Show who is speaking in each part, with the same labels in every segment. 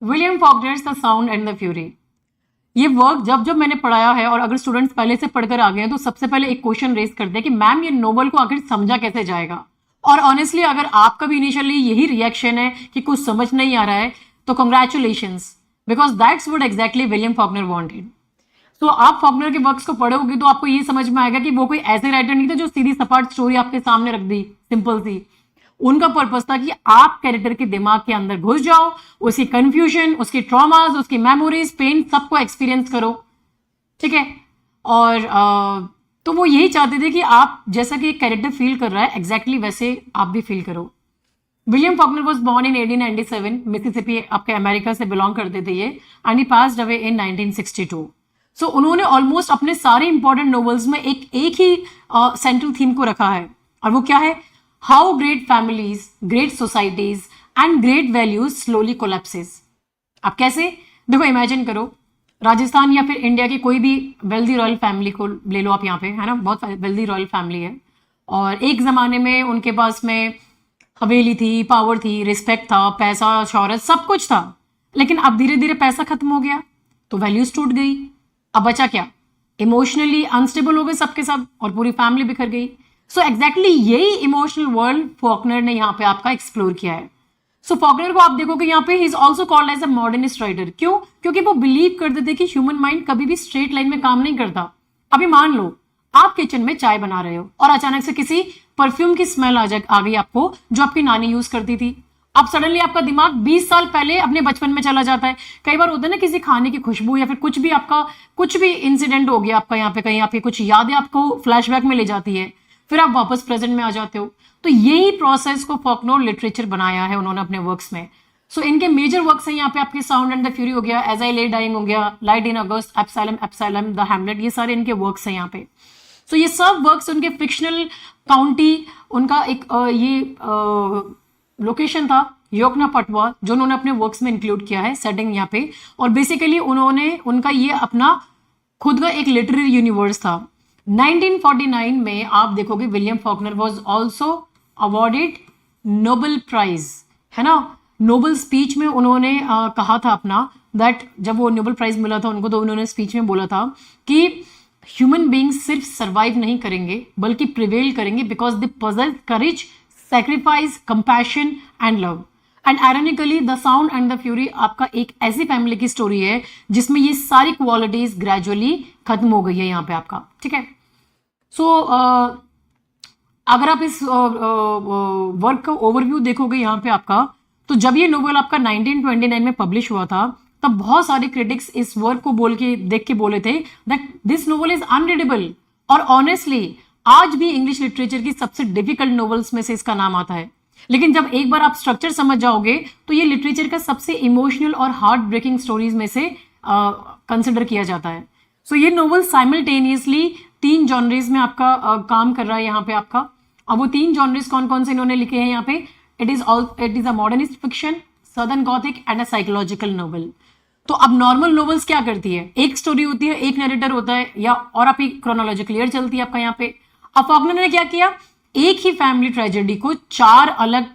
Speaker 1: William Faulkner's the sound and the fury. ये work जब जब मैंने पढ़ाया है, और अगर स्टूडेंट्स पहले से पढ़कर आ गए हैं, तो सबसे पहले एक क्वेश्चन रेज करते हैं कि मैम ये नोवेल को आखिर समझा कैसे जाएगा। और ऑनेस्टली अगर आपका भी इनिशियली यही रिएक्शन है कि कुछ समझ नहीं आ रहा है, तो congratulations, because that's what exactly William Faulkner wanted. तो आप फॉकनर के वर्क्स को पढ़ोगे तो आपको ये समझ में आएगा कि वो कोई ऐसे राइटर नहीं थे जो सीधी सपाट स्टोरी आपके सामने रख दी सिंपल सी। उनका पर्पस था कि आप कैरेक्टर के दिमाग के अंदर घुस जाओ, उसकी कंफ्यूजन, उसकी ट्रॉमास, उसकी मेमोरीज, पेन, सबको एक्सपीरियंस करो। ठीक है। और तो वो यही चाहते थे कि आप जैसा कि एक कैरेक्टर फील कर रहा है एग्जैक्टली वैसे आप भी फील करो। William Faulkner was born in 1897, Mississippi, आपके अमेरिका से बिलोंग करते थे ये, and he passed away in 1962। सो उन्होंने ऑलमोस्ट अपने सारे इंपॉर्टेंट नॉवेल्स में एक ही सेंट्रल थीम को रखा है, और वो क्या है? How great families, great societies and great values slowly collapses. अब कैसे? देखो, इमेजिन करो, राजस्थान या फिर इंडिया की कोई भी वेल्दी रॉयल फैमिली को ले लो आप यहाँ पे, है ना, बहुत वेल्दी रॉयल फैमिली है, और एक जमाने में उनके पास में हवेली थी, पावर थी, रिस्पेक्ट था, पैसा, शौहरत, सब कुछ था। लेकिन अब धीरे धीरे पैसा खत्म हो गया तो वैल्यूज टूट गई। अब बचा क्या? इमोशनली अनस्टेबल हो गए सबके सब, और पूरी फैमिली बिखर गई। सो एग्जैक्टली यही इमोशनल वर्ल्ड फॉकनर ने यहाँ पे आपका एक्सप्लोर किया है। सो फॉकनर को आप देखोगे यहाँ पे, he is also called as a modernist writer. क्यों? क्योंकि वो बिलीव करते थे कि ह्यूमन माइंड कभी भी स्ट्रेट लाइन में काम नहीं करता। अभी मान लो आप किचन में चाय बना रहे हो और अचानक से किसी परफ्यूम की स्मेल आ गई आपको, जो आपकी नानी यूज करती थी। अब सडनली आपका दिमाग 20 साल पहले अपने बचपन में चला जाता है। कई बार होता है ना, किसी खाने की खुशबू या फिर कुछ भी आपका, कुछ भी इंसिडेंट हो गया आपका यहाँ पे, कहीं आपकी कुछ यादें आपको फ्लैशबैक में ले जाती है, फिर आप वापस प्रेजेंट में आ जाते हो। तो यही प्रोसेस को फॉकनर लिटरेचर बनाया है उन्होंने अपने वर्क्स में। सो इनके मेजर वर्क्स हैं यहाँ पे आपके, साउंड एंड द फ्यूरी हो गया, एज आई ले डाइंग हो गया, light in August, epsilon epsilon, the Hamlet, ये सारे इनके वर्क्स हैं यहाँ पे। सो ये सब वर्क्स उनके फिक्शनल काउंटी, उनका एक लोकेशन था योकना पटवा, जो उन्होंने अपने वर्क्स में इंक्लूड किया है, सेटिंग यहाँ पे। और बेसिकली उन्होंने उनका ये अपना खुद का एक लिटरेरी यूनिवर्स था। 1949 में आप देखोगे William Faulkner was also awarded Nobel prize, है ना। नोबेल स्पीच में उन्होंने कहा था अपना, दैट जब वो नोबेल प्राइज मिला था उनको, तो उन्होंने स्पीच में बोला था कि ह्यूमन बींग्स सिर्फ सर्वाइव नहीं करेंगे बल्कि प्रिवेल करेंगे, because they possess courage, sacrifice, compassion and love. And ironically the sound and the fury आपका एक ऐसी फैमिली की स्टोरी है जिसमें ये सारी क्वालिटीज ग्रेजुअली खत्म हो गई है यहाँ पे आपका। ठीक है। सो अगर आप इस वर्क का ओवरव्यू देखोगे यहाँ पे आपका, तो जब ये नोवेल आपका 1929 में पब्लिश हुआ था, तब बहुत सारे क्रिटिक्स इस वर्क को देख के बोले थे that this novel is unreadable. और ऑनेस्टली आज भी इंग्लिश लिटरेचर की सबसे डिफिकल्ट नोवेल्स में से इसका नाम आता है। लेकिन जब एक बार आप स्ट्रक्चर समझ जाओगे तो ये लिटरेचर का सबसे इमोशनल और हार्ट ब्रेकिंग स्टोरीज में से कंसिडर किया जाता है। सो ये नोवेल साइमल्टेनियसली 3 जॉनरीज में आपका काम कर रहा है यहाँ पे आपका। अब वो 3 जॉनरीज कौन कौन से इन्होंने लिखे हैं यहाँ पे? It is a modernist fiction, southern Gothic and a psychological novel. तो अब नॉर्मल नोवेल्स क्या करती है? एक स्टोरी होती है, एक नरेटर होता है, या और आपकी क्रोनोलॉजी क्लियर चलती है आपका यहाँ पे। अब फॉकनर ने क्या किया? एक ही फैमिली ट्रेजेडी को 4 अलग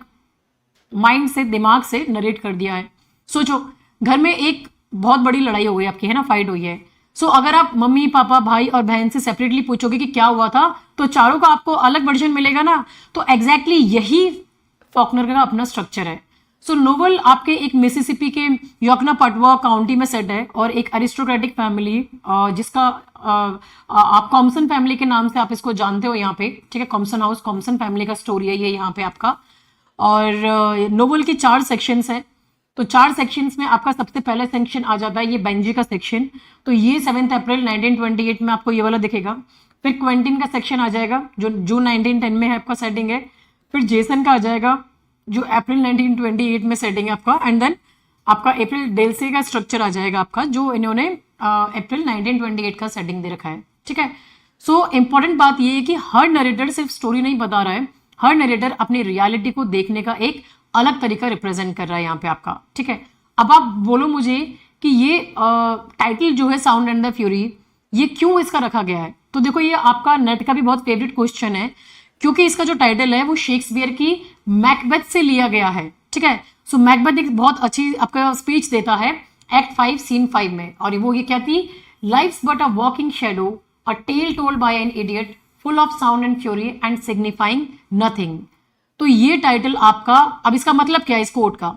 Speaker 1: माइंड से, दिमाग से नरेट कर दिया है। सोचो, घर में एक बहुत बड़ी लड़ाई हो गई आपकी, है ना, फाइट हुई है। सो अगर आप मम्मी, पापा, भाई और बहन से सेपरेटली पूछोगे कि क्या हुआ था, तो चारों का आपको अलग वर्जन मिलेगा ना। तो एग्जैक्टली यही फॉकनर का अपना स्ट्रक्चर है। सो नोवेल आपके एक मिसिसिपी के योकना पटवा काउंटी में सेट है, और एक अरिस्टोक्रेटिक फैमिली जिसका आप कॉम्सन फैमिली के नाम से आप इसको जानते हो यहाँ पे। ठीक है, कॉम्सन हाउस, कॉम्सन फैमिली का स्टोरी है ये यहाँ पे आपका। और नोवेल के 4 सेक्शंस है। तो 4 सेक्शंस में आपका सबसे पहला सेक्शन आ जाता है ये बेंजी का सेक्शन। तो ये 7 अप्रैल 1928 में आपको ये वाला दिखेगा। फिर क्वेंटिन का सेक्शन आ जाएगा जो जून 1910 में है आपका सेटिंग है। फिर जेसन का आ जाएगा जो अप्रैल 1928 में सेटिंग है आपका। एंड देन आपका अप्रैल डेल्से का स्ट्रक्चर आ जाएगा आपका, जो इन्होंने अप्रैल 1928 का सेटिंग दे रखा है। ठीक है। सो इंपॉर्टेंट बात ये है कि हर नरेटर सिर्फ स्टोरी नहीं बता रहा है, हर नरेटर अपनी रियलिटी को देखने का एक अलग तरीका रिप्रेजेंट कर रहा है यहाँ पे आपका। ठीक है। अब आप बोलो मुझे कि ये टाइटल जो है साउंड एंड द फ्यूरी, ये क्यों इसका रखा गया है? तो देखो, ये आपका नेट का भी बहुत फेवरेट क्वेश्चन है, क्योंकि इसका जो टाइटल है वो शेक्सपियर की मैकबेथ से लिया गया है। ठीक है। सो मैकबेथ एक बहुत अच्छी आपका स्पीच देता है एक्ट 5 सीन 5 में, और वो ये क्या थी, life's but a walking shadow, a tale told by an idiot, full of sound and fury and signifying nothing. तो ये टाइटल आपका, अब इसका मतलब क्या है इस कोट का।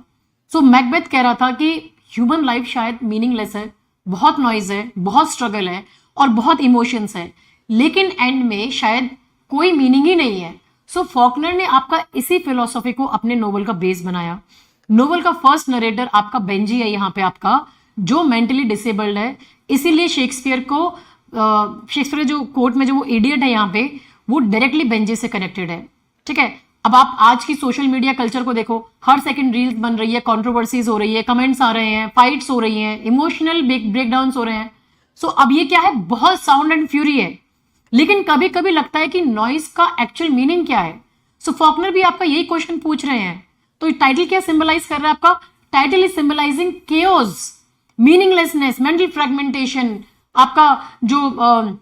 Speaker 1: सो मैकबेथ कह रहा था कि ह्यूमन लाइफ शायद मीनिंगलेस है, बहुत नॉइज है, बहुत स्ट्रगल है और बहुत इमोशंस है, लेकिन एंड में शायद कोई मीनिंग ही नहीं है। सो फॉकनर ने आपका इसी फिलोसॉफी को अपने नोवेल का बेस बनाया। नोवेल का फर्स्ट नरेटर आपका बेंजी है यहाँ पे आपका, जो मेंटली डिसेबल्ड है, इसीलिए शेक्सपियर को शेक्सपियर जो कोर्ट में जो वो इडियट है यहाँ पे, वो डायरेक्टली बेंजी से कनेक्टेड है। ठीक है, अब आप आज की सोशल मीडिया कल्चर को देखो, हर सेकंड रील्स बन रही है, कंट्रोवर्सीज हो रही है, कमेंट्स आ रहे हैं, फाइट्स हो रही हैं, इमोशनल ब्रेकडाउन्स हो रहे हैं। सो अब ये क्या है, बहुत साउंड एंड फ्यूरी है, लेकिन कभी कभी लगता है कि नॉइज का एक्चुअल मीनिंग क्या है। सो फॉकनर भी आपका यही क्वेश्चन पूछ रहे हैं। तो टाइटल क्या सिंबलाइज कर रहा है आपका, title is symbolising chaos, meaninglessness, mental fragmentation, आपका जो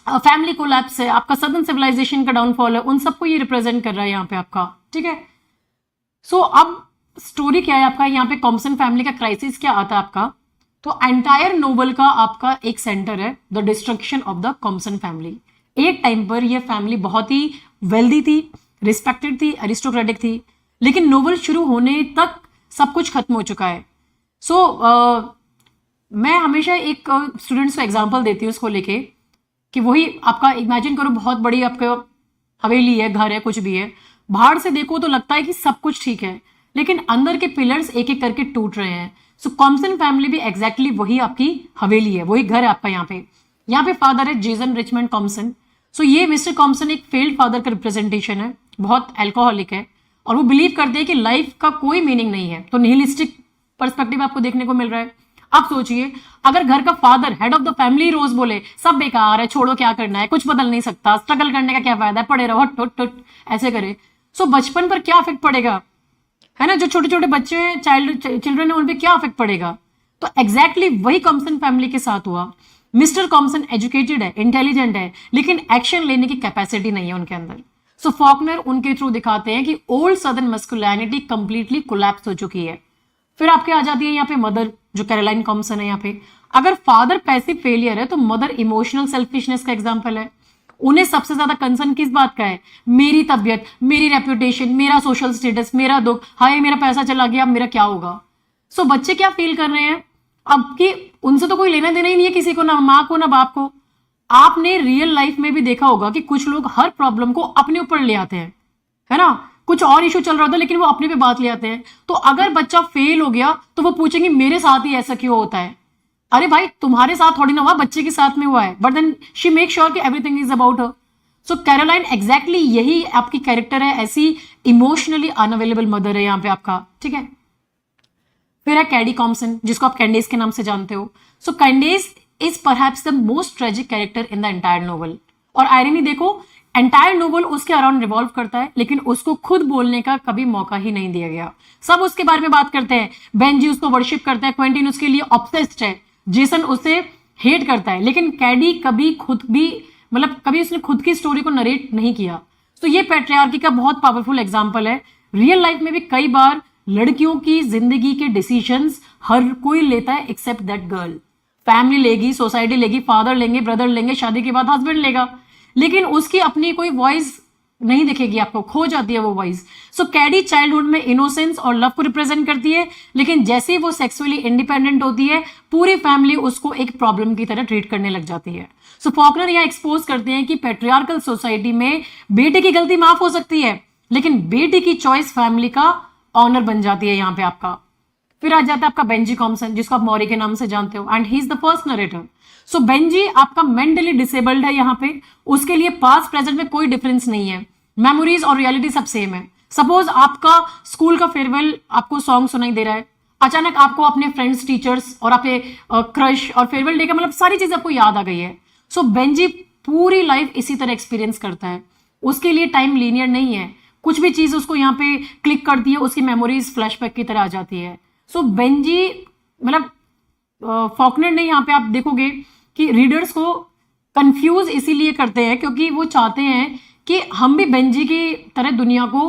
Speaker 1: फैमिली कोलैप्स है, आपका सदर्न सिविलाइजेशन का डाउनफॉल है, उन सबको ये रिप्रेजेंट कर रहा है यहाँ पे आपका। ठीक है, सो अब स्टोरी क्या है आपका, यहाँ पे कॉम्पसन फैमिली का क्राइसिस क्या आता है आपका। तो एंटायर नोवेल का आपका एक सेंटर है the destruction of the Compson family. एक टाइम पर यह फैमिली बहुत ही वेल्दी थी, रिस्पेक्टेड थी, अरिस्टोक्रेटिक थी, लेकिन नोवेल शुरू होने तक सब कुछ खत्म हो चुका है। सो मैं हमेशा एक स्टूडेंट्स को एग्जाम्पल देती हूँ उसको लेके, कि वही आपका इमेजिन करो, बहुत बड़ी आपका हवेली है, घर है, कुछ भी है, बाहर से देखो तो लगता है कि सब कुछ ठीक है, लेकिन अंदर के पिलर्स एक एक करके टूट रहे हैं। सो कॉम्पसन फैमिली भी एग्जैक्टली वही आपकी हवेली है, वही घर है आपका। यहाँ पे फादर है जेसन रिचमंड कॉम्पसन। सो ये मिस्टर कॉम्पसन एक फेल्ड फादर का रिप्रेजेंटेशन है, बहुत एल्कोहलिक है, और वो बिलीव करते हैं कि लाइफ का कोई मीनिंग नहीं है। तो निहिलिस्टिक पर्सपेक्टिव आपको देखने को मिल रहा है। अब सोचिए, अगर घर का father, head of the family, रोज बोले सब बेकार है, छोड़ो, क्या करना है, कुछ बदल नहीं सकता, स्ट्रगल करने का क्या फायदा है, पड़े रहो, हट हट हट, ऐसे करे, सो बचपन पर क्या इफेक्ट पड़ेगा, है ना। जो छोटे छोटे बच्चे हैं, चिल्ड्रन है, उन पर क्या इफेक्ट पड़ेगा। तो एग्जैक्टली वही कॉम्पसन फैमिली के साथ हुआ। मिस्टर कॉम्पसन एजुकेटेड है, इंटेलिजेंट है, लेकिन एक्शन लेने की कैपेसिटी नहीं है उनके अंदर। सो फॉकनर उनके थ्रू दिखाते हैं कि old southern masculinity completely collapse हो चुकी है। फिर आपके आ जाती है यहाँ पे मदर, जो कैरोलाइन कॉम्पसन है। यहाँ पे अगर फादर पैसिव फेलियर है, तो मदर इमोशनल सेल्फिशनेस का एग्जांपल है। उन्हें सबसे ज्यादा कंसर्न किस बात का है, मेरी तबियत, मेरी रेपुटेशन, मेरा सोशल स्टेटस, मेरा दुख, हाय मेरा पैसा चला गया, अब मेरा क्या होगा। सो बच्चे क्या फील कर रहे हैं अब कि उनसे तो कोई लेना देना ही नहीं है किसी को, ना माँ को ना बाप को। आपने रियल लाइफ में भी देखा होगा कि कुछ लोग हर प्रॉब्लम को अपने ऊपर ले आते हैं, है ना। कुछ और इशू चल रहा था लेकिन वो अपने पे बात ले आते हैं। तो अगर बच्चा फेल हो गया तो वो पूछेंगे मेरे साथ ही ऐसा क्यों होता है। अरे भाई, तुम्हारे साथ थोड़ी ना हुआ, बच्चे के साथ में हुआ है, but then she make sure कि everything is about her. So Caroline exactly यही आपकी कैरेक्टर है, ऐसी इमोशनली अनअवेलेबल मदर है यहाँ पे आपका। ठीक है, फिर है कैडी कॉम्पसन, जिसको आप कैंडेस के नाम से जानते हो। So Candace is perhaps the most tragic character in the entire novel. और आयरनी देखो, एंटायर नोवेल उसके अराउंड रिवॉल्व करता है, लेकिन उसको खुद बोलने का कभी मौका ही नहीं दिया गया। सब उसके बारे में बात करते हैं, बेंजी उसको वर्शिप करता है, क्वेंटिन उसके लिए ऑब्सेस्ड है, जेसन उसे हेट करता है, लेकिन कैडी कभी खुद भी, मतलब कभी उसने खुद की स्टोरी को नरेट नहीं किया। तो ये पैट्रियार्की का बहुत पावरफुल एग्जाम्पल है। रियल लाइफ में भी कई बार लड़कियों की जिंदगी के डिसीजंस हर कोई लेता है एक्सेप्ट दैट गर्ल। फैमिली लेगी, सोसाइटी लेगी, फादर लेंगे, ब्रदर लेंगे, शादी के बाद हस्बैंड लेगा, लेकिन उसकी अपनी कोई वॉइस नहीं दिखेगी आपको, खो जाती है वो वॉइस। सो कैडी चाइल्डहुड में इनोसेंस और लव को रिप्रेजेंट करती है, लेकिन जैसे ही वो सेक्सुअली इंडिपेंडेंट होती है, पूरी फैमिली उसको एक प्रॉब्लम की तरह ट्रीट करने लग जाती है। सो फॉकनर यहाँ एक्सपोज करते हैं कि पैट्रियार्कल सोसाइटी में बेटे की गलती माफ हो सकती है, लेकिन बेटे की चॉइस फैमिली का ऑनर बन जाती है यहाँ पे आपका। फिर आ जाता है आपका बेंजी कॉम्पसन, जिसको आप मॉरी के नाम से जानते हो, and he is the first narrator. So Benji आपका मेंटली डिसेबल्ड है यहाँ पे, उसके लिए पास्ट प्रेजेंट में कोई डिफरेंस नहीं है, मेमोरीज और रियलिटी सब सेम है। सपोज आपका स्कूल का फेयरवेल आपको सॉन्ग सुनाई दे रहा है, अचानक आपको अपने फ्रेंड्स, टीचर्स और अपने क्रश और फेयरवेल डे का मतलब सारी चीज आपको याद आ गई है। सो बेंजी पूरी लाइफ इसी तरह एक्सपीरियंस करता है, उसके लिए टाइम लीनियर नहीं है, कुछ भी चीज उसको यहाँ पे क्लिक करती है, उसकी मेमोरीज फ्लैशबैक की तरह आ जाती है। सो बेंजी मतलब फॉकनर ने यहाँ पे आप देखोगे कि रीडर्स को कंफ्यूज इसीलिए करते हैं क्योंकि वो चाहते हैं कि हम भी बेंजी की तरह दुनिया को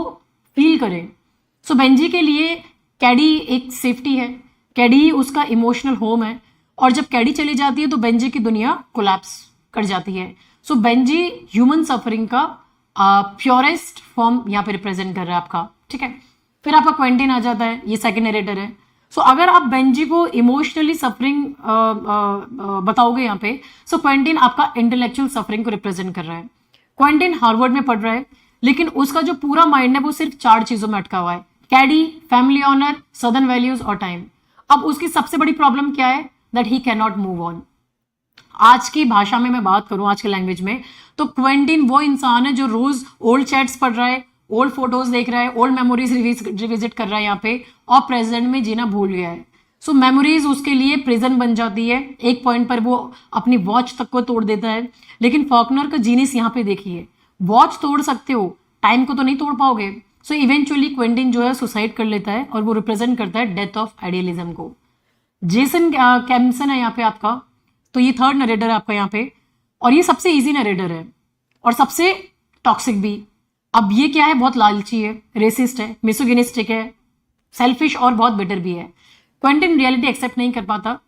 Speaker 1: फील करें। सो बेंजी के लिए कैडी एक सेफ्टी है, कैडी उसका इमोशनल होम है, और जब कैडी चली जाती है तो बेंजी की दुनिया कोलैप्स कर जाती है। सो बेंजी ह्यूमन सफरिंग का प्योरेस्ट फॉर्म यहाँ पे रिप्रेजेंट कर रहा है आपका, ठीक है। फिर आपका क्वेंटिन आ जाता है, ये सेकंड नरेटर है। सो अगर आप बेंजी को इमोशनली सफरिंग बताओगे यहाँ पे, सो क्वेंटिन आपका इंटेलेक्चुअल सफरिंग को रिप्रेजेंट कर रहा है। क्वेंटिन हार्वर्ड में पढ़ रहा है, लेकिन उसका जो पूरा माइंड है वो सिर्फ 4 चीजों में अटका हुआ है, कैडी, फैमिली ऑनर, सदर्न वैल्यूज और टाइम। अब उसकी सबसे बड़ी प्रॉब्लम क्या है, that he can not move on. आज की भाषा में मैं बात करूं, आज के लैंग्वेज में, तो क्वेंटिन वो इंसान है जो रोज ओल्ड चैट्स पढ़ रहा है, ओल्ड फोटोज देख रहा है, ओल्ड मेमोरीज रिविजिट कर रहा है यहाँ पे, और प्रेजेंट में जीना भूल गया है। सो मेमोरीज उसके लिए प्रिजन बन जाती है। एक पॉइंट पर वो अपनी वॉच तक को तोड़ देता है। लेकिन फॉकनर का जीनियस यहाँ पे देखिए, वॉच तोड़ सकते हो, टाइम को तो नहीं तोड़ पाओगे। सो इवेंचुअली क्वेंटिन जो है सुसाइड कर लेता है, और वो रिप्रेजेंट करता है डेथ ऑफ आइडियलिज्म को। जेसन कैम्सन है यहाँ पे आपका, तो ये थर्ड नरेटर है आपका यहाँ पे, और ये सबसे इजी नरेटर है और सबसे टॉक्सिक भी। अब ये क्या है, बहुत लालची है, रेसिस्ट है, मिसोगिनिस्टिक है, सेल्फिश और बहुत बिटर भी है। क्वेंटिन रियलिटी एक्सेप्ट नहीं कर पाता,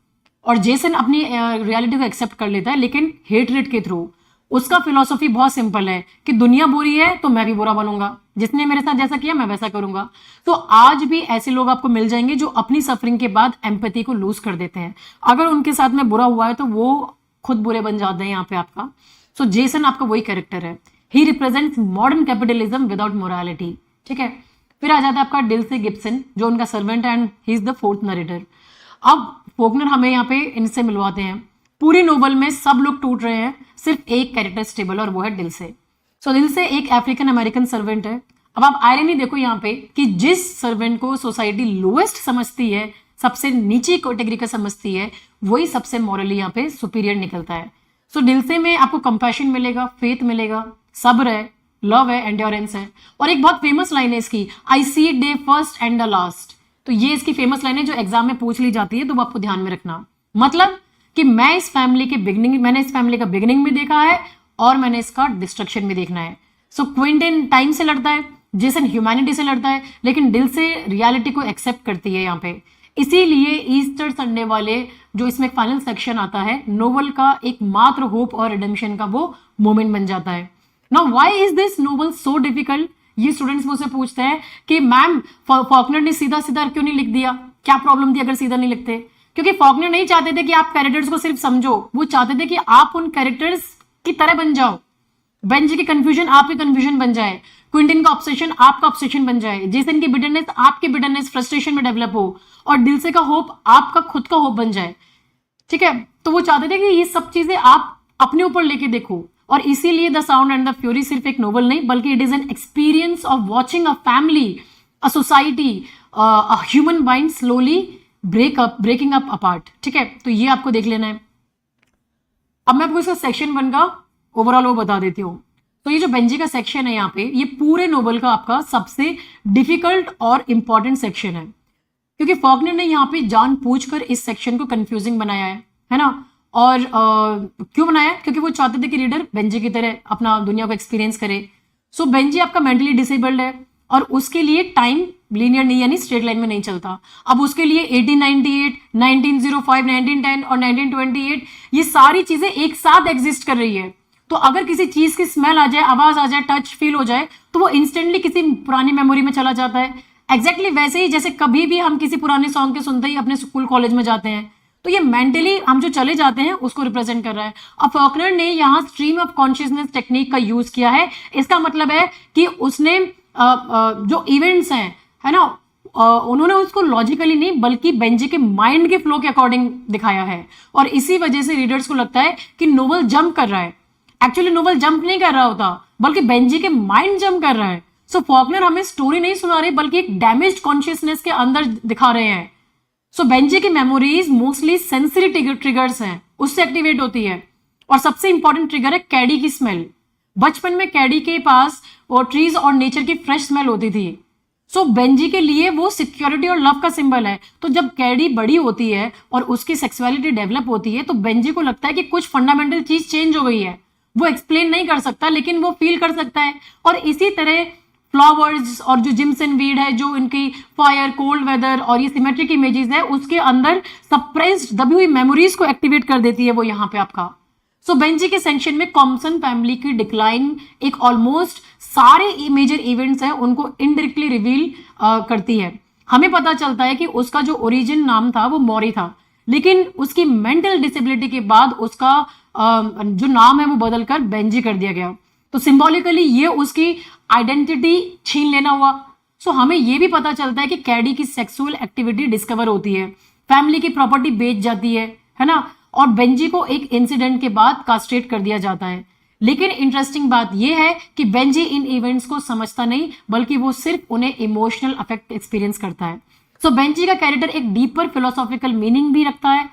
Speaker 1: और जेसन अपनी रियलिटी को एक्सेप्ट कर लेता है, लेकिन हेटरेट के थ्रू। उसका फिलॉसफी बहुत सिंपल है कि दुनिया बुरी है तो मैं भी बुरा बनूंगा, जिसने मेरे साथ जैसा किया मैं वैसा करूंगा। तो आज भी ऐसे लोग आपको मिल जाएंगे जो अपनी सफरिंग के बाद एम्पैथी को लूज कर देते हैं। अगर उनके साथ में बुरा हुआ है तो वो खुद बुरे बन जाते हैं यहाँ पे आपका। सो जेसन आपका वही कैरेक्टर है, ही represents modern capitalism without morality, ठीक है। फिर आ जाता है आपका डिल्से गिब्सन, जो उनका सर्वेंट है, and he is the fourth narrator. अब फोकनर हमें यहाँ पे इनसे मिलवाते हैं। पूरी नोवेल में सब लोग टूट रहे हैं, सिर्फ एक कैरेक्टर स्टेबल, और वो है डिल्से। सो डिल्से एक अफ्रीकन अमेरिकन सर्वेंट है। अब आप आयरनी देखो यहाँ पे कि जिस सर्वेंट को सोसाइटी लोएस्ट समझती है, सबसे नीचे कैटेगरी का समझती है, वही सबसे मॉरली यहाँ पे सुपीरियर निकलता है। सो डिल्से में आपको कंपैशन मिलेगा, फेथ मिलेगा, सब्र है, लव है, एंड्योरेंस है। और एक बहुत फेमस लाइन है इसकी, I see the first and the last. तो ये इसकी फेमस लाइन है जो एग्जाम में पूछ ली जाती है, तो वो आपको ध्यान में रखना। मतलब कि मैंने इस फैमिली का बिगिनिंग भी देखा है, और मैंने इसका डिस्ट्रक्शन भी देखना है। सो क्विंटन टाइम से लड़ता है, जेसन ह्यूमैनिटी से लड़ता है, लेकिन दिल से रियलिटी को एक्सेप्ट करती है यहाँ पे। इसीलिए ईस्टर संडे वाले जो इसमें फाइनल सेक्शन आता है, नोवेल का एक मात्र होप और रिडेम्पशन का वो मोमेंट बन जाता है। Now why is this novel so difficult, ये स्टूडेंट्स मुझसे पूछते हैं कि मैम फॉकनर ने सीधा सीधा क्यों नहीं लिख दिया, क्या प्रॉब्लम थी अगर सीधा नहीं लिखते? क्योंकि फॉकनर नहीं चाहते थे कि आप कैरेक्टर्स को सिर्फ समझो, वो चाहते थे कि आप उन कैरेक्टर्स की तरह बन जाओ। बेंजी की कंफ्यूजन आपकी कंफ्यूजन बन जाए, क्विंटन का ऑब्सेशन आपका ऑब्सेशन बन जाए, जेसन की बिटरनेस आपकी बिटरनेस फ्रस्ट्रेशन में डेवलप हो, और डिल्से का होप आपका खुद का होप बन जाए, ठीक है। तो वो चाहते थे कि ये सब चीजें आप अपने ऊपर लेके देखो। और इसीलिए the sound and the fury सिर्फ एक नोवेल नहीं, बल्कि it is an experience of watching a family, a society, a human mind slowly breaking up apart, ठीक है। तो ये आपको देख लेना है। अब मैं आपको इसका सेक्शन 1 का ओवरऑल वो बता देती हूँ। तो ये जो बेंजी का सेक्शन है यहाँ पे, ये पूरे नोवेल का आपका सबसे डिफिकल्ट और इंपॉर्टेंट सेक्शन है, क्योंकि फॉकनर ने यहाँ पे जानबूझकर इस सेक्शन को कंफ्यूजिंग बनाया है ना। और क्यों बनाया? क्योंकि वो चाहते थे कि रीडर बेंजी की तरह अपना दुनिया को एक्सपीरियंस करे। सो बेंजी आपका मेंटली डिसेबल्ड है, और उसके लिए टाइम लीनियर नहीं, यानी स्ट्रेट लाइन में नहीं चलता। अब उसके लिए 1898, 1905, 1910 और 1928 ये सारी चीजें एक साथ एग्जिस्ट कर रही है। तो अगर किसी चीज की स्मेल आ जाए, आवाज आ जाए, टच फील हो जाए, तो वो इंस्टेंटली किसी पुरानी मेमोरी में चला जाता है। एग्जैक्टली वैसे ही जैसे कभी भी हम किसी पुराने सॉन्ग के सुनते ही अपने स्कूल कॉलेज में जाते हैं, तो ये मेंटली हम जो चले जाते हैं उसको रिप्रेजेंट कर रहा है। अब फॉकनर ने यहाँ स्ट्रीम ऑफ कॉन्शियसनेस टेक्निक का यूज किया है। इसका मतलब है कि उसने जो इवेंट्स हैं, है ना, उन्होंने उसको लॉजिकली नहीं बल्कि बेंजी के माइंड के फ्लो के अकॉर्डिंग दिखाया है। और इसी वजह से रीडर्स को लगता है कि नोवेल जंप कर रहा है। एक्चुअली नोवेल जंप नहीं कर रहा होता, बल्कि बेंजी के माइंड जंप कर रहा है। सो फॉकनर हमें स्टोरी नहीं सुना रहे, बल्कि एक डैमेज्ड कॉन्शियसनेस के अंदर दिखा रहे हैं। सो बेंजी की मेमोरीज मोस्टली सेंसरी ट्रिगर्स हैं, उससे एक्टिवेट होती है। और सबसे इंपॉर्टेंट ट्रिगर है कैडी की स्मेल। बचपन में कैडी के पास और ट्रीज और नेचर की फ्रेश स्मेल होती थी। सो बेंजी के लिए वो सिक्योरिटी और लव का सिंबल है। तो जब कैडी बड़ी होती है और उसकी सेक्सुअलिटी डेवलप होती है, तो बेंजी को लगता है कि कुछ फंडामेंटल चीज चेंज हो गई है। वो एक्सप्लेन नहीं कर सकता, लेकिन वो फील कर सकता है। और इसी तरह फ्लावर्स और जो जिम्सन वीड है, जो इनकी फायर, कोल्ड वेदर और ये सिमेट्रिक इमेजेस है, उसके अंदर सप्रेस्ड दबी हुई मेमोरीज को एक्टिवेट कर देती है वो यहाँ पे आपका। सो बेंजी के सेक्शन में कॉम्पसन फैमिली की डिक्लाइन एक ऑलमोस्ट सारे मेजर इवेंट्स हैं उनको इनडायरेक्टली रिवील करती है। हमें पता चलता है कि उसका जो ओरिजिन नाम था वो मौरी था, लेकिन उसकी मेंटल डिसेबिलिटी के बाद उसका जो नाम है वो बदलकर बेंजी कर दिया गया। तो सिंबॉलिकली ये उसकी आइडेंटिटी छीन लेना हुआ। सो हमें ये भी पता चलता है कि कैडी की सेक्सुअल एक्टिविटी डिस्कवर होती है, फैमिली की प्रॉपर्टी बेच जाती है ना, और बेंजी को एक इंसिडेंट के बाद कास्ट्रेट कर दिया जाता है। लेकिन इंटरेस्टिंग बात यह है कि बेंजी इन इवेंट्स को समझता नहीं, बल्कि वो सिर्फ उन्हें इमोशनल अफेक्ट एक्सपीरियंस करता है। सो बेंजी का कैरेक्टर एक डीपर फिलोसॉफिकल मीनिंग भी रखता है।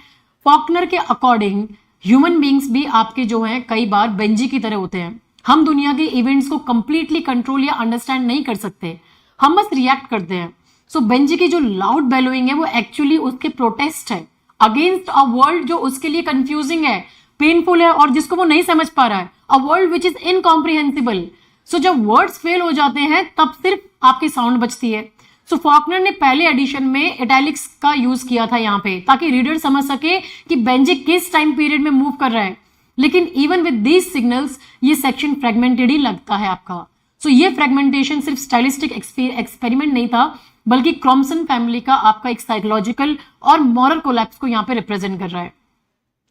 Speaker 1: फॉकनर के अकॉर्डिंग ह्यूमन बींग्स भी आपके जो हैं कई बार बेंजी की तरह होते हैं। हम दुनिया के इवेंट्स को कंप्लीटली कंट्रोल या अंडरस्टैंड नहीं कर सकते, हम बस रिएक्ट करते हैं। सो बेंजी की जो लाउड बेलोइंग है वो एक्चुअली उसके प्रोटेस्ट है अगेंस्ट अ वर्ल्ड जो उसके लिए कंफ्यूजिंग है, पेनफुल है और जिसको वो नहीं समझ पा रहा है, a world which is incomprehensible. So जब वर्ड्स फेल हो जाते हैं तब सिर्फ आपकी साउंड बचती है। सो फॉकनर ने पहले एडिशन में इटैलिक्स का यूज किया था यहाँ पे, ताकि रीडर समझ सके कि बेंजी किस टाइम पीरियड में मूव कर रहा है। लेकिन इवन विद दीज सिग्नल्स ये सेक्शन फ्रेगमेंटेड ही लगता है आपका। सो ये फ्रेगमेंटेशन सिर्फ स्टाइलिस्टिक एक्सपेरिमेंट नहीं था, बल्कि कॉम्पसन फैमिली का आपका एक साइकोलॉजिकल और मॉरल कोलैप्स को यहाँ पे रिप्रेजेंट कर रहा है।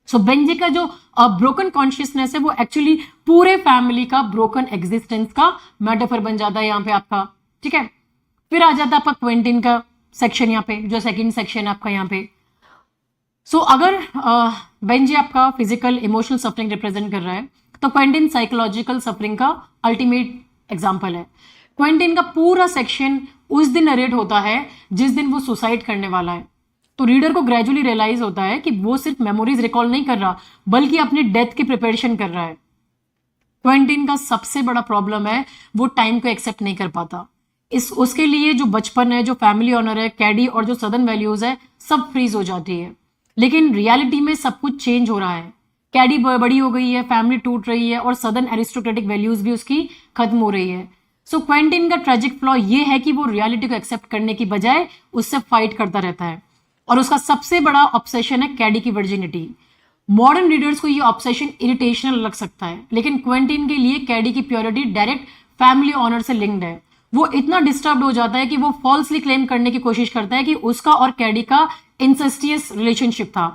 Speaker 1: सो बेंजी का जो ब्रोकन कॉन्शियसनेस है वो एक्चुअली पूरे फैमिली का ब्रोकन एग्जिस्टेंस का मेटाफर बन जाता है यहाँ पे आपका। ठीक है, फिर आ जाता है आपका क्वेंटिन का सेक्शन यहाँ पे, जो सेकंड सेक्शन आपका यहाँ पे। सो अगर बेंजी आपका फिजिकल इमोशनल सफरिंग रिप्रेजेंट कर रहा है, तो क्वेंटिन साइकोलॉजिकल सफरिंग का अल्टीमेट एग्जाम्पल है। क्वेंटिन का पूरा सेक्शन उस दिन नरेट होता है जिस दिन वो सुसाइड करने वाला है। तो रीडर को ग्रेजुअली रियलाइज होता है कि वो सिर्फ मेमोरीज रिकॉल नहीं कर रहा, बल्कि अपनी डेथ की प्रिपरेशन कर रहा है। क्वेंटिन का सबसे बड़ा प्रॉब्लम है वो टाइम को एक्सेप्ट नहीं कर पाता। उसके लिए जो बचपन है, जो फैमिली ऑनर है, कैडी और जो सदर्न वैल्यूज है, सब फ्रीज हो जाती है। लेकिन रियलिटी में सब कुछ चेंज हो रहा है। कैडी बड़ी हो गई है, फैमिली टूट रही है और सदर्न एरिस्टोक्रेटिक वैल्यूज भी उसकी खत्म हो रही है। सो क्वेंटिन का ट्रेजिक फ्लॉ ये है कि वो रियलिटी को एक्सेप्ट करने की बजाय उससे फाइट करता रहता है, और उसका सबसे बड़ा ऑब्सेशन है कैडी की वर्जिनिटी। मॉडर्न रीडर्स को ये ऑब्सेशन इरिटेशनल लग सकता है, लेकिन क्वेंटिन के लिए कैडी की प्योरिटी डायरेक्ट फैमिली ऑनर से लिंक्ड है। वो इतना डिस्टर्ब हो जाता है कि वो फॉल्सली क्लेम करने की कोशिश करता है कि उसका और कैडी का इंसेस्टियस रिलेशनशिप था।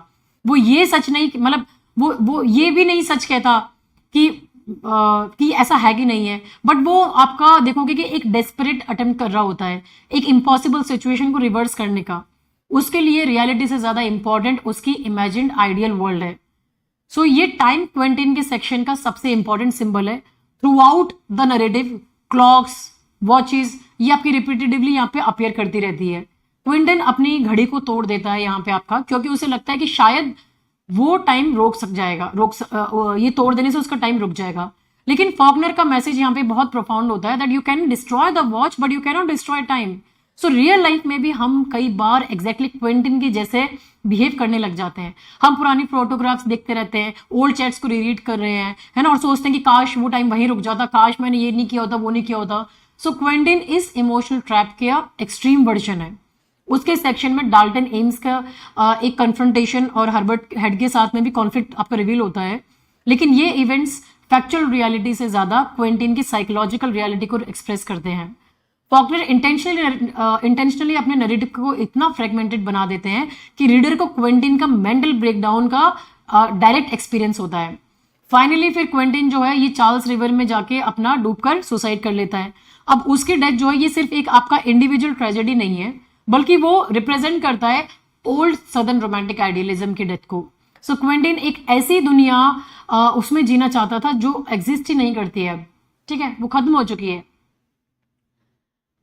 Speaker 1: वो ये सच नहीं, मतलब वो ये भी नहीं सच कहता कि ऐसा है कि नहीं है, बट वो आपका देखोगे कि एक डेस्परेट अटेम्प्ट कर रहा होता है एक इम्पॉसिबल सिचुएशन को रिवर्स करने का। उसके लिए रियलिटी से ज्यादा इंपॉर्टेंट उसकी इमेजिन्ड आइडियल वर्ल्ड है। सो ये टाइम क्वेंटिन के सेक्शन का सबसे इंपॉर्टेंट सिंबल है। Through out the narrative clocks, watches, ये आपकी रिपीटेटिवली यहाँ पे अपीयर करती रहती है। क्विंटन अपनी घड़ी को तोड़ देता है यहाँ पे आपका, क्योंकि उसे लगता है कि शायद वो टाइम ये तोड़ देने से उसका टाइम रुक जाएगा। लेकिन फॉकनर का मैसेज यहाँ पे बहुत प्रोफाउंड होता है, that you can destroy the watch but you can not destroy time. So real life में भी हम कई बार एग्जैक्टली क्विंटन के जैसे बिहेव करने लग जाते हैं। हम पुरानी फोटोग्राफ्स देखते रहते हैं, ओल्ड चैट्स को रीरीड कर रहे हैं, है ना, और सोचते हैं कि काश वो टाइम वहीं रुक जाता, काश मैंने ये नहीं किया होता, वो नहीं किया होता। सो क्विंटन इस इमोशनल ट्रैप का एक्सट्रीम वर्जन है। उसके सेक्शन में डाल्टन एम्स का एक कन्फ्रंटेशन और हर्बर्ट हेड के साथ में भी कॉन्फ्लिक्ट आपको रिवील होता है। लेकिन ये इवेंट्स फैक्चुअल रियलिटी से ज्यादा क्विंटन की साइकोलॉजिकल रियलिटी को एक्सप्रेस करते हैं। फॉकनर इंटेंशनली अपने नैरेटिव को इतना फ्रेगमेंटेड बना देते हैं कि रीडर को क्विंटन का मेंटल ब्रेकडाउन का डायरेक्ट एक्सपीरियंस होता है। फाइनली फिर क्विंटन जो है ये चार्ल्स रिवर में जाके अपना डूबकर सुसाइड कर लेता है। अब उसकी डेथ जो है ये सिर्फ एक आपका इंडिविजुअल ट्रेजेडी नहीं है, बल्कि वो रिप्रेजेंट करता है ओल्ड सदर्न रोमांटिक आइडियलिज्म की डेथ को। सो क्विंटन एक ऐसी दुनिया उसमें जीना चाहता था जो एग्जिस्ट ही नहीं करती है, ठीक है, वो खत्म हो चुकी है।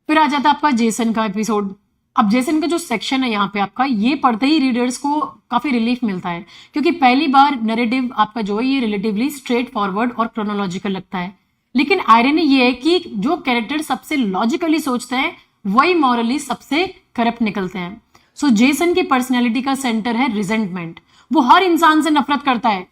Speaker 1: फिर आ जाता है आपका जेसन का एपिसोड। अब जेसन का जो सेक्शन है यहाँ पे आपका, ये पढ़ते ही रीडर्स को काफी रिलीफ मिलता है, क्योंकि पहली बार नैरेटिव आपका जो है ये रिलेटिवली स्ट्रेट फॉरवर्ड और क्रोनोलॉजिकल लगता है। लेकिन आयरनी ये है कि जो कैरेक्टर सबसे लॉजिकली सोचते हैं वही मॉरली सबसे करप्ट निकलते हैं। सो जेसन की पर्सनैलिटी का सेंटर है रिजेंटमेंट। वो हर इंसान से नफरत करता है,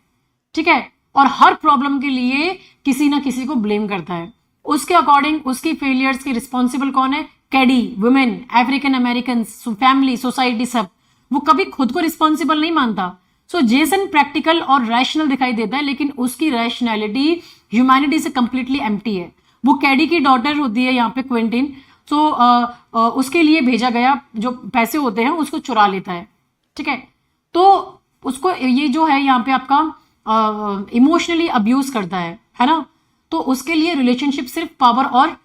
Speaker 1: ठीक है, और हर प्रॉब्लम के लिए किसी ना किसी को ब्लेम करता है। उसके अकॉर्डिंग उसकी फेलियर्स की रिस्पॉन्सिबल कौन है? Caddy, women, African American, family, society, सब। वो कभी खुद को रिस्पॉन्सिबल नहीं मानता। सो जेसन प्रैक्टिकल और रैशनल दिखाई देता है, लेकिन उसकी रैशनैलिटी ह्यूमैनिटी से कंप्लीटली एम्प्टी है। वो कैडी की डॉटर होती है यहाँ पे क्विंटिन। सो उसके लिए भेजा गया जो पैसे होते हैं उसको चुरा लेता है, ठीक है। तो उसको ये जो है यहाँ पे आपका इमोशनली अब्यूज करता है ना। तो उसके लिए रिलेशनशिप सिर्फ पावर और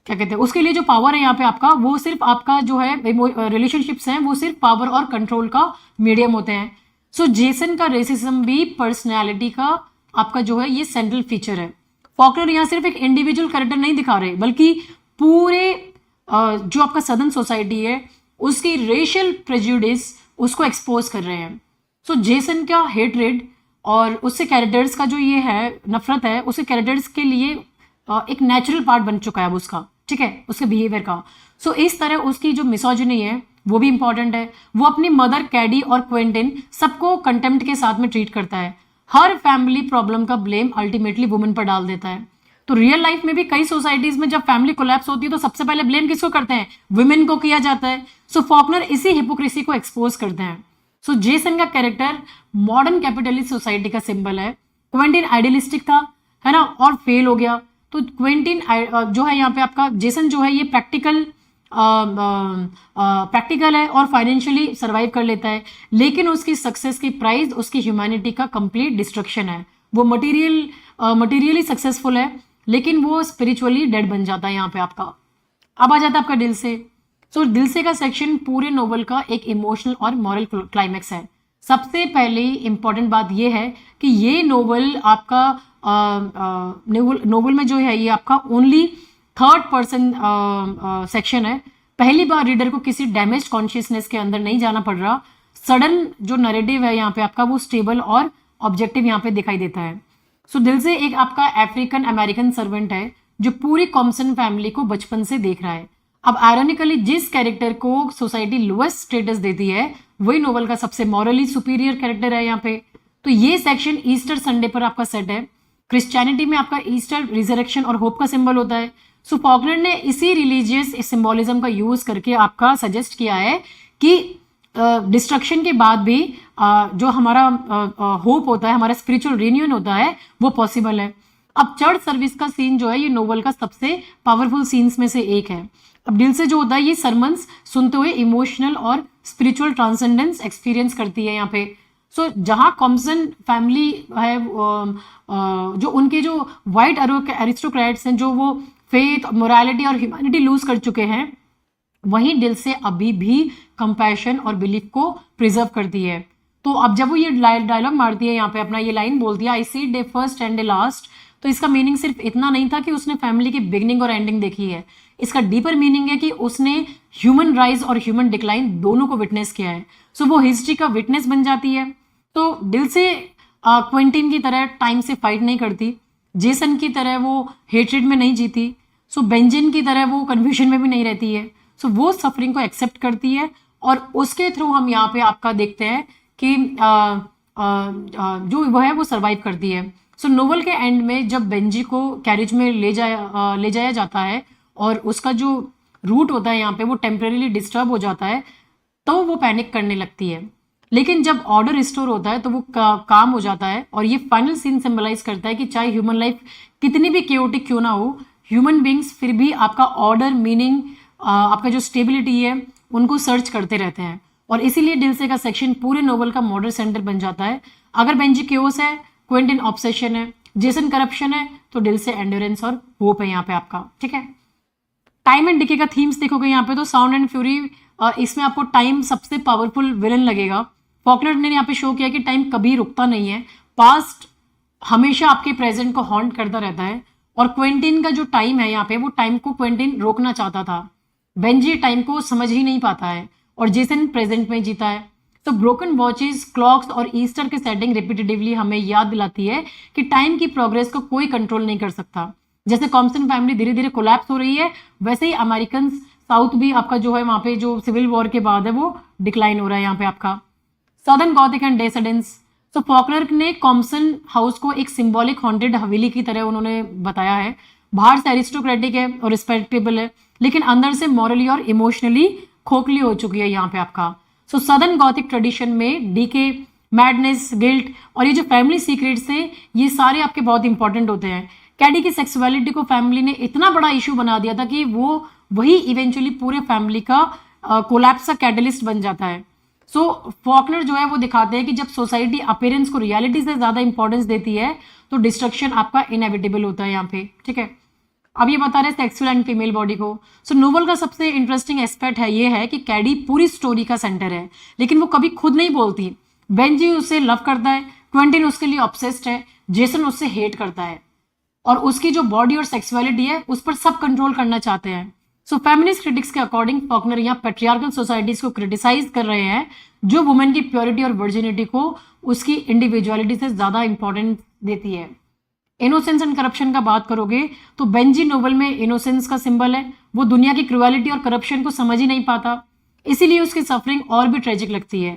Speaker 1: क्या कहते हैं, उसके लिए जो पावर है यहाँ पे आपका, वो सिर्फ आपका जो है रिलेशनशिप्स हैं वो सिर्फ पावर और कंट्रोल का मीडियम होते हैं। सो जेसन का रेसिज्म भी पर्सनैलिटी का आपका जो है ये सेंट्रल फीचर है। फॉकनर यहाँ सिर्फ एक इंडिविजुअल कैरेक्टर नहीं दिखा रहे, बल्कि पूरे जो आपका सदर्न सोसाइटी है उसकी रेशियल प्रेजुडिस उसको एक्सपोज कर रहे हैं। सो जेसन का हेटरेड और उससे कैरेक्टर्स का जो ये है नफरत है, उसके कैरेक्टर्स के लिए एक नेचुरल पार्ट बन चुका है अब उसका, ठीक है, उसके बिहेवियर का। सो इस तरह उसकी जो मिसोजिनी है वो भी इंपॉर्टेंट है। वो अपनी मदर, कैडी और क्विंटिन सबको कंटेम्प्ट के साथ में ट्रीट करता है। हर फैमिली प्रॉब्लम का ब्लेम अल्टीमेटली वुमेन पर डाल देता है। तो रियल लाइफ में भी कई सोसाइटीज में जब फैमिली कोलैप्स होती है तो सबसे पहले ब्लेम किसको करते हैं? वुमेन को किया जाता है। सो फॉकनर इसी हिपोक्रेसी को एक्सपोज करते हैं। सो जेसन का कैरेक्टर मॉडर्न कैपिटलिस्ट सोसाइटी का सिंबल है। क्विंटिन आइडियलिस्टिक था, है ना, और फेल हो गया। तो क्विंटिन जो है यहाँ पे आपका जेसन जो है ये प्रैक्टिकल है और फाइनेंशियली सर्वाइव कर लेता है, लेकिन उसकी सक्सेस की प्राइस उसकी ह्यूमैनिटी का कंप्लीट डिस्ट्रक्शन है। वो मटेरियली सक्सेसफुल है, लेकिन वो स्पिरिचुअली डेड बन जाता है यहाँ पे आपका। अब आ जाता है आपका दिल से। सो दिल से का सेक्शन पूरे नोवेल का एक इमोशनल और मॉरल क्लाइमैक्स है। सबसे पहले इंपॉर्टेंट बात ये है कि ये नोवेल आपका नोवेल में जो है ये आपका ओनली थर्ड पर्सन सेक्शन है। पहली बार रीडर को किसी डैमेज कॉन्शियसनेस के अंदर नहीं जाना पड़ रहा। सडन जो नरेटिव है यहाँ पे आपका वो स्टेबल और ऑब्जेक्टिव यहाँ पे दिखाई देता है। सो दिल से एक आपका अफ्रीकन अमेरिकन सर्वेंट है जो पूरी कॉम्सन फैमिली को बचपन से देख रहा है। अब आयरनिकली जिस कैरेक्टर को सोसाइटी लोएस्ट स्टेटस देती है वही नोवेल का सबसे मॉरली सुपीरियर कैरेक्टर है यहाँ पे। तो ये सेक्शन ईस्टर संडे पर आपका सेट है। क्रिश्चियनिटी में आपका ईस्टर रिजरेक्शन और होप का सिंबल होता है। सो फॉकनर ने इसी रिलीजियस सिंबोलिज्म का यूज करके आपका सजेस्ट किया है कि डिस्ट्रक्शन के बाद भी जो हमारा होप होता है, हमारा स्पिरिचुअल रिन्यूअल होता है, वो पॉसिबल है। अब चर्च सर्विस का सीन जो है ये नोवेल का सबसे पावरफुल सीन्स में से एक है। अब दिल से जो होता है ये सरमन्स सुनते हुए इमोशनल और स्पिरिचुअल ट्रांसेंडेंस एक्सपीरियंस करती है यहाँ पे। सो जहाँ कॉम्सन फैमिली है जो उनके जो वाइट एरिस्टोक्रेट्स हैं जो वो फेथ, मोरालिटी और ह्यूमैनिटी लूज कर चुके हैं, वहीं दिल से अभी भी कंपैशन और बिलीफ को प्रिजर्व करती है। तो अब जब वो ये डायलॉग मारती है यहाँ पे अपना ये लाइन बोलती है, I see the first and the last, तो इसका मीनिंग सिर्फ इतना नहीं था कि उसने फैमिली की बिगनिंग और एंडिंग देखी है। इसका डीपर मीनिंग है कि उसने ह्यूमन राइज और ह्यूमन डिक्लाइन दोनों को विटनेस किया है। सो वो हिस्ट्री का विटनेस बन जाती है। तो दिल से क्विंटिन की तरह टाइम से फाइट नहीं करती, जेसन की तरह वो हेट्रेड में नहीं जीती, सो बेंजिन की तरह वो कन्फ्यूजन में भी नहीं रहती है। सो वो सफरिंग को एक्सेप्ट करती है और उसके थ्रू हम यहाँ पे आपका देखते हैं कि जो वो है वो सर्वाइव करती है। सो नोवेल के एंड में जब बेंजी को कैरिज में ले जाया जाता है और उसका जो रूट होता है यहाँ पे वो टेम्परेली डिस्टर्ब हो जाता है, तो वो पैनिक करने लगती है। लेकिन जब ऑर्डर रिस्टोर होता है तो वो काम हो जाता है। और ये फाइनल सीन सिंबलाइज करता है कि चाहे ह्यूमन लाइफ कितनी भी क्योटिक क्यों ना हो, ह्यूमन बींग्स फिर भी आपका ऑर्डर, मीनिंग, आपका जो स्टेबिलिटी है उनको सर्च करते रहते हैं। और इसीलिए दिल से का सेक्शन पूरे नोवेल का मॉडल सेंटर बन जाता है। अगर बेंजी क्योस है, क्विंटिन ऑब्सेशन है, जेसन करप्शन है, तो दिल से एंड्योरेंस और होप है यहाँ पे आपका, ठीक है। टाइम एंड डिके का थीम्स देखोगे यहाँ पे तो साउंड एंड फ्यूरी, इसमें आपको टाइम सबसे पावरफुल विलन लगेगा। फॉकनर ने यहाँ पे शो किया कि टाइम कभी रुकता नहीं है, पास्ट हमेशा आपके प्रेजेंट को हॉन्ट करता रहता है। और क्विंटिन का जो टाइम है यहाँ पे वो टाइम को क्विंटिन रोकना चाहता था, बेंजी टाइम को समझ ही नहीं पाता है और जेसन प्रेजेंट में जीता है। तो ब्रोकन वॉचेस, क्लॉक्स और ईस्टर के सेटिंग रिपीटेटिवली हमें याद दिलाती है कि टाइम की प्रोग्रेस को कोई कंट्रोल नहीं कर सकता। जैसे कॉम्सन फैमिली धीरे धीरे कोलैप्स हो रही है, वैसे ही अमेरिकन साउथ भी आपका जो है वहां पे जो सिविल वॉर के बाद है वो डिक्लाइन हो रहा है यहाँ पे आपका। Southern Gothic and decadence, so Faulkner ने कॉम्सन हाउस को एक सिंबॉलिक हॉन्टेड हवेली की तरह उन्होंने बताया है। बाहर से एरिस्टोक्रेटिक है और रिस्पेक्टेबल है, लेकिन अंदर से मॉरली और इमोशनली खोखली हो चुकी है यहाँ पे आपका। सो सदर्न गॉथिक ट्रेडिशन में डीके, मैडनेस, गिल्ट और ये जो फैमिली सीक्रेट्स हैं, ये सारे आपके बहुत इंपॉर्टेंट होते हैं। कैडी की सेक्सुअलिटी को फैमिली ने इतना बड़ा इशू बना दिया था कि वो वही इवेंचुअली पूरे फैमिली का कोलैप्स का कैटलिस्ट बन जाता है। सो फॉकनर जो है वो दिखाते हैं कि जब सोसाइटी अपीयरेंस को रियलिटी से ज्यादा इंपॉर्टेंस देती है तो डिस्ट्रक्शन आपका इनएविटेबल होता है यहाँ पे, ठीक है। अब ये बता रहे सेक्सुअल एंड फीमेल बॉडी को। सो नोवेल का सबसे इंटरेस्टिंग एस्पेक्ट है ये है कि कैडी पूरी स्टोरी का सेंटर है, लेकिन वो कभी खुद नहीं बोलती। बेंजी उसे लव करता है, क्विंटिन उसके लिए ऑब्सेस्ड है, जेसन उससे हेट करता है और उसकी जो बॉडी और सेक्सुअलिटी है उस पर सब कंट्रोल करना चाहते हैं। सो फेमिनिस्ट क्रिटिक्स के अकॉर्डिंग फॉकनर यहाँ पेट्रियार्कल सोसाइटीज को क्रिटिसाइज कर रहे हैं जो वुमेन की प्योरिटी और वर्जिनिटी को उसकी इंडिविजुअलिटी से ज्यादा इंपॉर्टेंट देती है। इनोसेंस एंड करप्शन का बात करोगे तो बेंजी नोवेल में इनोसेंस का सिंबल है। वो दुनिया की क्रुएलिटी और करप्शन को समझ ही नहीं पाता, इसीलिए उसकी सफरिंग और भी ट्रेजिक लगती है।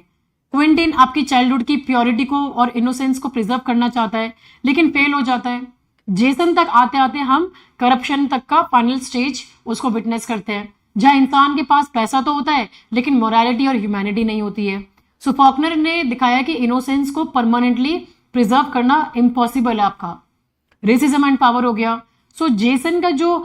Speaker 1: क्विंटिन आपकी चाइल्डहुड की प्योरिटी को और इनोसेंस को प्रिजर्व करना चाहता है, लेकिन फेल हो जाता है। जेसन तक आते आते हम करप्शन तक का फाइनल स्टेज उसको विटनेस करते हैं, जहां इंसान के पास पैसा तो होता है लेकिन मोरालिटी और ह्यूमैनिटी नहीं होती है। सो फॉकनर ने दिखाया कि इनोसेंस को परमानेंटली प्रिजर्व करना इम्पॉसिबल है आपका। रेसिज्म एंड पावर हो गया। सो जेसन का जो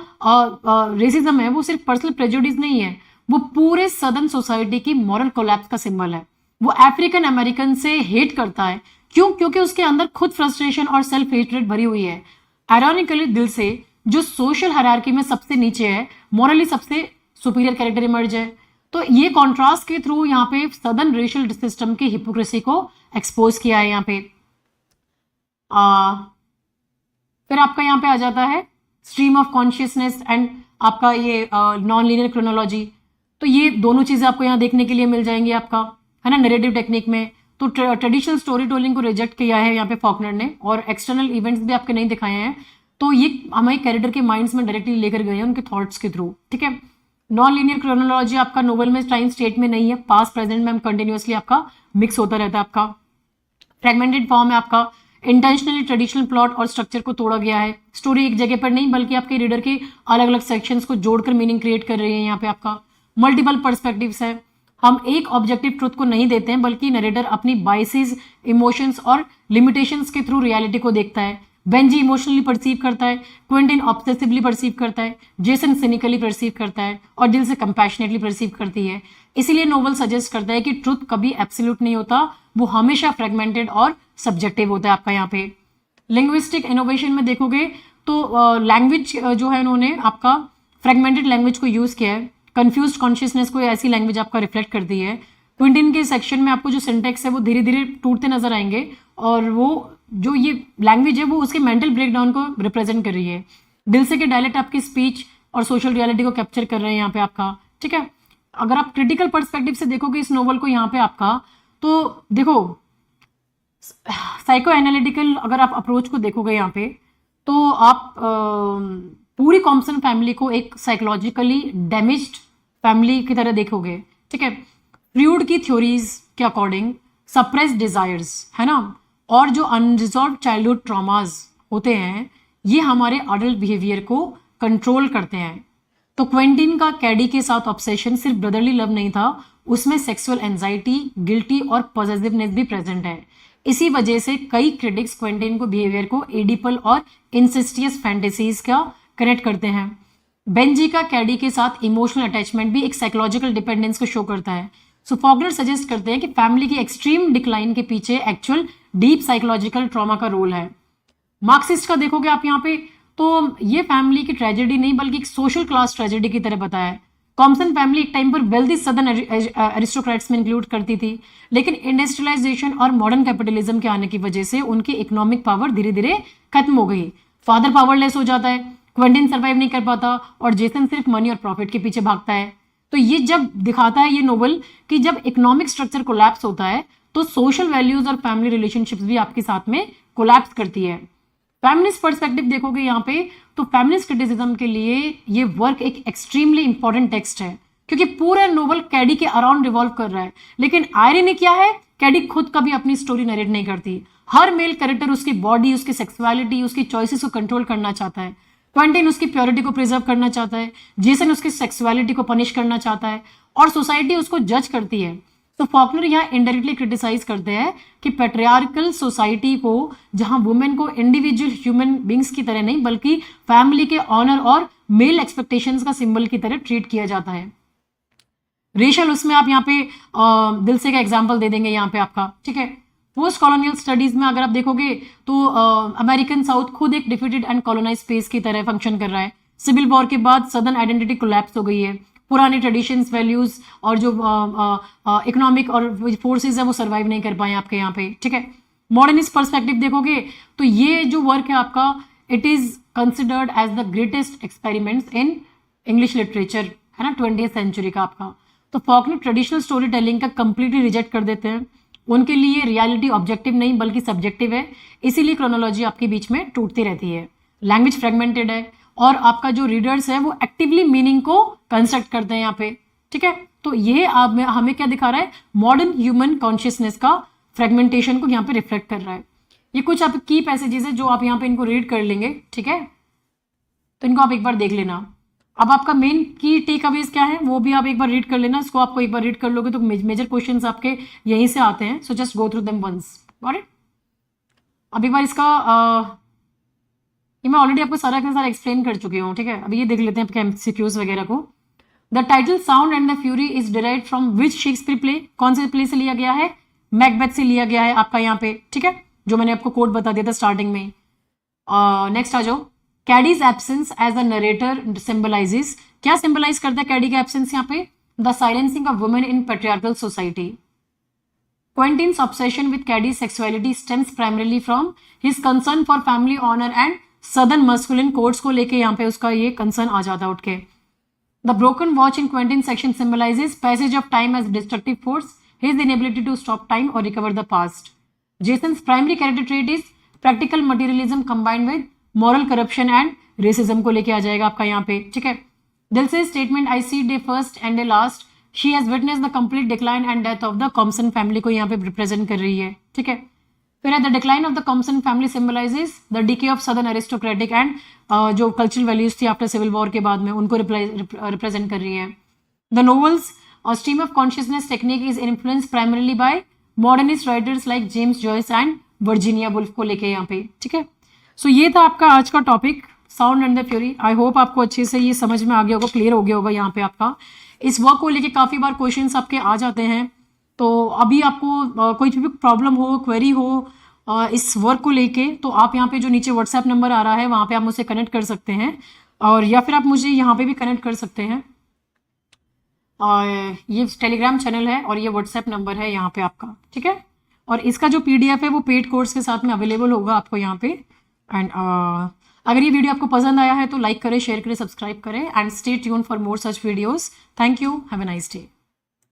Speaker 1: रेसिज्म है वो सिर्फ पर्सनल प्रेजुडिस नहीं है, वो पूरे सदर्न सोसाइटी की मॉरल कोलैप्स का सिंबल है। वो अफ्रीकन अमेरिकन से हेट करता है, क्यों? क्योंकि उसके अंदर खुद फ्रस्ट्रेशन और सेल्फ हेट्रेड भरी हुई है। आयरॉनिकली दिल से जो सोशल हायरार्की में सबसे नीचे है, मॉरली सबसे सुपीरियर कैरेक्टर इमर्ज है। तो ये कॉन्ट्रास्ट के थ्रू यहाँ पे सदर्न रेशियल सिस्टम की हिपोक्रेसी को एक्सपोज किया है यहाँ पे। फिर आपका यहाँ पे आ जाता है स्ट्रीम ऑफ कॉन्शियसनेस एंड आपका ये नॉन लीनियर क्रोनोलॉजी। तो ये दोनों चीजें आपको यहाँ देखने के लिए मिल जाएंगी आपका, है ना, नरेटिव टेक्निक में। तो ट्रेडिशनल स्टोरी टेलिंग को रिजेक्ट किया है यहाँ पे फॉकनर ने, और एक्सटर्नल इवेंट्स भी आपके नहीं दिखाए हैं। तो ये हमारे कैरेक्टर के माइंड्स में डायरेक्टली लेकर गए हैं उनके थॉट्स के थ्रू, ठीक है। नॉन लीनियर क्रोनोलॉजी आपका नोवेल में टाइम स्टेट में नहीं है, पास्ट प्रेजेंट में कंटिन्यूसली आपका मिक्स होता रहता है आपका। फ्रेगमेंटेड फॉर्म है आपका, इंटेंशनली ट्रेडिशनल प्लॉट और स्ट्रक्चर को तोड़ा गया है। स्टोरी एक जगह पर नहीं बल्कि आपके रीडर के अलग अलग सेक्शंस को जोड़कर मीनिंग क्रिएट कर रही है यहाँ पे आपका। मल्टीपल पर्सपेक्टिव्स है, हम एक ऑब्जेक्टिव ट्रुथ को नहीं देते हैं बल्कि नरेटर अपनी बाइसेस, इमोशंस और लिमिटेशंस के थ्रू रियलिटी को देखता है। बेंजी इमोशनली परसीव करता है, क्विंटिन ऑब्सेसिवली परसीव करता है, जेसन सिनिकली परसीव करता है और दिल से कंपैशनेटली परसीव करती है। इसीलिए नोवेल सजेस्ट करता है कि ट्रुथ कभी एब्सोल्यूट नहीं होता, वो हमेशा फ्रेगमेंटेड और सब्जेक्टिव होता है आपका यहाँ पे। लिंग्विस्टिक इनोवेशन में देखोगे तो लैंग्वेज जो है उन्होंने आपका फ्रेगमेंटेड लैंग्वेज को यूज किया है। कंफ्यूज कॉन्शियसनेस को ऐसी लैंग्वेज आपका रिफ्लेक्ट करती है। क्विंटिन के सेक्शन में आपको जो सिंटेक्स है वो धीरे धीरे टूटते नजर आएंगे, और वो जो ये लैंग्वेज है वो उसके मेंटल ब्रेकडाउन को रिप्रेजेंट कर रही है। दिलसे के डायलेक्ट आपकी स्पीच और सोशल रियलिटी को कैप्चर कर रहे हैं यहाँ पे आपका, ठीक है। अगर आप क्रिटिकल पर्सपेक्टिव से देखोगे इस नोवेल को यहाँ पे आपका, तो देखो साइको एनालिटिकल अगर आप अप्रोच को देखोगे यहाँ पे, तो आप पूरी कॉम्सन फैमिली को एक साइकोलॉजिकली डैमेज्ड फैमिली की तरह देखोगे, ठीक है। फ्रूड की थ्योरीज के अकॉर्डिंग सप्रेस्ड डिजायर्स, है ना, और जो अनरिजॉल्व चाइल्डहुड ट्रॉमास होते हैं ये हमारे अडल्ट बिहेवियर को कंट्रोल करते हैं। तो क्विंटिन का कैडी के साथ ऑब्सेशन सिर्फ ब्रदरली लव नहीं था, उसमें सेक्सुअल एंजाइटी, गिल्टी और पॉजिटिवनेस भी प्रेजेंट है। इसी वजह से कई क्रिटिक्स क्विंटिन को बिहेवियर को एडिपल और इंसिस्टियस फैंटेसीज का कनेक्ट करते हैं। बेंजी का कैडी के साथ इमोशनल अटैचमेंट भी एक साइकोलॉजिकल डिपेंडेंस को शो करता है। सो फॉकनर सजेस्ट करते हैं कि फैमिली की एक्सट्रीम डिक्लाइन के पीछे एक्चुअल डीप साइकोलॉजिकल ट्रॉमा का रोल है। मार्क्सिस्ट का देखोगे आप यहाँ पे, तो ये फैमिली की ट्रेजेडी नहीं बल्कि एक सोशल क्लास ट्रेजेडी की तरह बताया है। कॉम्सन फैमिली एक टाइम पर वेल्दी सदर्न एरिस्टोक्रेट्स में इंक्लूड करती थी, लेकिन इंडस्ट्रियलाइजेशन और मॉडर्न कैपिटलिज्म के आने की वजह से उनकी इकोनॉमिक पावर धीरे धीरे खत्म हो गई। फादर पावरलेस हो जाता है, क्विंटिन सर्वाइव नहीं कर पाता और जेसन सिर्फ मनी और प्रॉफिट के पीछे भागता है। तो ये जब दिखाता है ये नोवेल कि जब इकोनॉमिक स्ट्रक्चर कोलैप्स होता है तो सोशल वैल्यूज और फैमिली रिलेशनशिप्स भी आपके साथ में कोलैप्स करती है। फेमिनिस्ट पर्सपेक्टिव देखोगे यहाँ पे, तो फेमिनिस्ट क्रिटिसिज्म के लिए ये वर्क एक एक्सट्रीमली इंपॉर्टेंट टेक्स्ट है, क्योंकि पूरा नोवेल कैडी के अराउंड रिवॉल्व कर रहा है। लेकिन आयरनी क्या है कैडी खुद कभी अपनी स्टोरी नरेट नहीं करती। हर मेल कैरेक्टर उसकी बॉडी, उसकी सेक्सुअलिटी, उसकी चॉइसेस को कंट्रोल करना चाहता है। क्वेंटिन उसकी प्योरिटी को प्रिजर्व करना चाहता है। जेसन उसकी सेक्सुअलिटी को पनिश करना चाहता है और सोसाइटी उसको जज करती है। तो फॉकनर यहाँ इनडायरेक्टली क्रिटिसाइज करते हैं कि पेट्रियार्कल सोसाइटी को, जहां वुमेन को इंडिविजुअल ह्यूमन बींग्स की तरह नहीं बल्कि फैमिली के ऑनर और मेल एक्सपेक्टेशंस का सिंबल की तरह ट्रीट किया जाता है। रेशल उसमें आप यहाँ पे दिल से का एग्जाम्पल दे देंगे यहाँ पे आपका, ठीक है। पोस्ट कॉलोनियल स्टडीज में अगर आप देखोगे तो अमेरिकन साउथ खुद एक डिफीटेड एंड कॉलोनाइज स्पेस की तरह फंक्शन कर रहा है। सिविल वॉर के बाद सदर्न आइडेंटिटी कोलैप्स हो गई है। पुराने ट्रेडिशंस, वैल्यूज और जो इकोनॉमिक और फोर्सेस है वो सर्वाइव नहीं कर पाए आपके यहाँ पे, ठीक है। मॉडर्निस्ट पर्सपेक्टिव देखोगे तो ये जो वर्क है आपका, it is considered as the greatest experiments in English literature, है ना, 20th सेंचुरी का आपका। तो फॉकनर ट्रेडिशनल स्टोरी टेलिंग का कंप्लीटली रिजेक्ट कर देते हैं। उनके लिए रियलिटी ऑब्जेक्टिव नहीं बल्कि सब्जेक्टिव है, इसीलिए क्रोनोलॉजी आपके बीच में टूटती रहती है। लैंग्वेज फ्रेगमेंटेड है और आपका जो रीडर्स है वो एक्टिवली मीनिंग को कंस्ट्रक्ट करते हैं यहाँ पे, ठीक है। तो ये आप हमें क्या दिखा रहा है, मॉडर्न ह्यूमन कॉन्शियसनेस का फ्रेगमेंटेशन को यहाँ पे रिफ्लेक्ट कर रहा है। ये कुछ आप की पैसेजेस है जो आप यहाँ पे इनको रीड कर लेंगे, ठीक है। तो इनको आप एक बार देख लेना। अब आपका मेन की टेक अवेज क्या है वो भी आप एक बार रीड कर लेना। इसको आपको एक बार रीड कर लोगे तो मेजर क्वेश्चंस आपके यहीं से आते हैं। So just go through them once, got it. अब एक बार इसका ये मैं ऑलरेडी आपको सारा का सारा एक्सप्लेन कर चुकी हूँ, ठीक है। अभी ये देख लेते हैं एमसीक्यूज वगैरह को। The title sound and the fury is derived from which Shakespeare play, कौन से प्ले से लिया गया है, मैकबेथ से लिया गया है आपका यहाँ पे, ठीक है, जो मैंने आपको कोड बता दिया था स्टार्टिंग में। नेक्स्ट आ जाओ। Caddy's absence as a narrator symbolises, क्या सिंबलाइज करता है कैडी का एब्सेंस यहाँ पे, the silencing of women in patriarchal society. Quentin's obsession with Caddy's sexuality stems primarily from his concern for family honour and Southern masculine codes को लेके यहाँ पे उसका ये कंसर्न आ जाता है उठ के। The broken watch in Quentin section symbolises passage of time as destructive force, his inability to stop time और recover the past. Jason's primary character trait is practical materialism combined with moral corruption and racism को लेके आ जाएगा आपका यहाँ पे, ठीक है। दिल से statement I see the first and the last, she has witness the complete decline and death of the Compson family को यहाँ पे रिप्रेजेंट कर रही है, ठीक है। फिर the decline of the Compson family symbolises the decay of Southern aristocratic and जो कल्चरल वैल्यूज थी आफ्टर सिविल वॉर के बाद में उनको रिप्रेजेंट कर रही है। द नोवेल्स और stream of consciousness technique is influence primarily by modernist writers like James Joyce and Virginia Woolf को लेके यहाँ पे, ठीक है। सो ये था आपका आज का topic, sound and the fury. I hope आपको अच्छे से ये समझ में आ गया होगा, क्लियर हो गया होगा यहाँ पे आपका। इस वर्क को लेके काफ़ी बार क्वेश्चंस आपके आ जाते हैं, तो अभी आपको कोई भी प्रॉब्लम हो, क्वेरी हो इस वर्क को लेके, तो आप यहाँ पे जो नीचे व्हाट्सएप नंबर आ रहा है वहाँ पे आप मुझसे कनेक्ट कर सकते हैं, और या फिर आप मुझे यहाँ पे भी कनेक्ट कर सकते हैं। और ये टेलीग्राम चैनल है और ये व्हाट्सएप नंबर है यहाँ पे आपका, ठीक है। और इसका जो PDF है वो पेड कोर्स के साथ में अवेलेबल होगा आपको यहाँ पे। एंड अगर ये वीडियो आपको पसंद आया है तो लाइक करें, शेयर करें, सब्सक्राइब करें and stay tune for more such videos. Thank you, have a nice day.